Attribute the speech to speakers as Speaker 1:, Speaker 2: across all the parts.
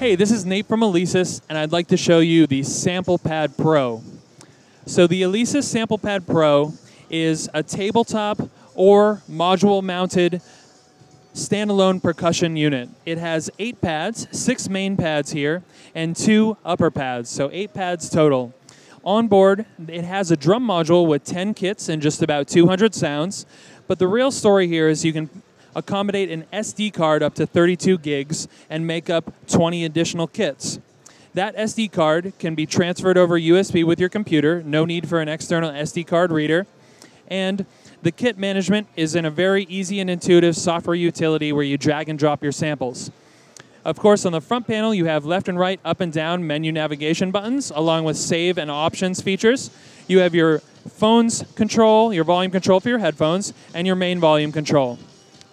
Speaker 1: Hey, this is Nate from Alesis, and I'd like to show you the SamplePad Pro. So the Alesis SamplePad Pro is a tabletop or module-mounted standalone percussion unit. It has 8 pads, 6 main pads here, and 2 upper pads, so 8 pads total. On board, it has a drum module with 10 kits and just about 200 sounds, but the real story here is you can accommodate an SD card up to 32 gigs and make up 20 additional kits. That SD card can be transferred over USB with your computer, no need for an external SD card reader, and the kit management is in a very easy and intuitive software utility where you drag and drop your samples. Of course, on the front panel, you have left and right, up and down menu navigation buttons, along with save and options features. You have your phone's control, your volume control for your headphones, and your main volume control.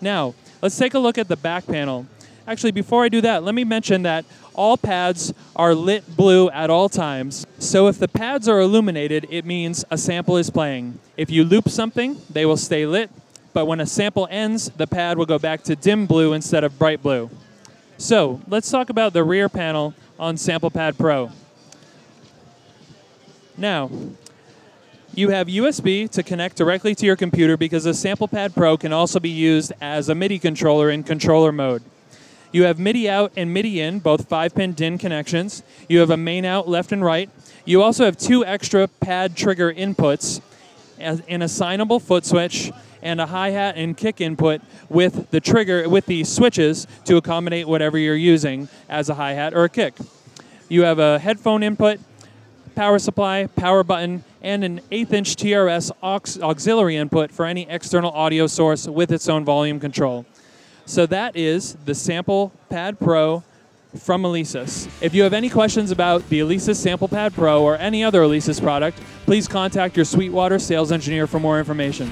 Speaker 1: Now, let's take a look at the back panel. Actually, before I do that, let me mention that all pads are lit blue at all times. So if the pads are illuminated, it means a sample is playing. If you loop something, they will stay lit, but when a sample ends, the pad will go back to dim blue instead of bright blue. So let's talk about the rear panel on SamplePad Pro. Now, you have USB to connect directly to your computer because the SamplePad Pro can also be used as a MIDI controller in controller mode. You have MIDI out and MIDI in, both 5-pin DIN connections. You have a main out left and right. You also have 2 extra pad trigger inputs, an assignable foot switch, and a hi-hat and kick input with the trigger, with the switches to accommodate whatever you're using as a hi-hat or a kick. You have a headphone input, power supply, power button, and an 1/8" TRS auxiliary input for any external audio source with its own volume control. So that is the SamplePad Pro from Alesis. If you have any questions about the Alesis SamplePad Pro or any other Alesis product, please contact your Sweetwater sales engineer for more information.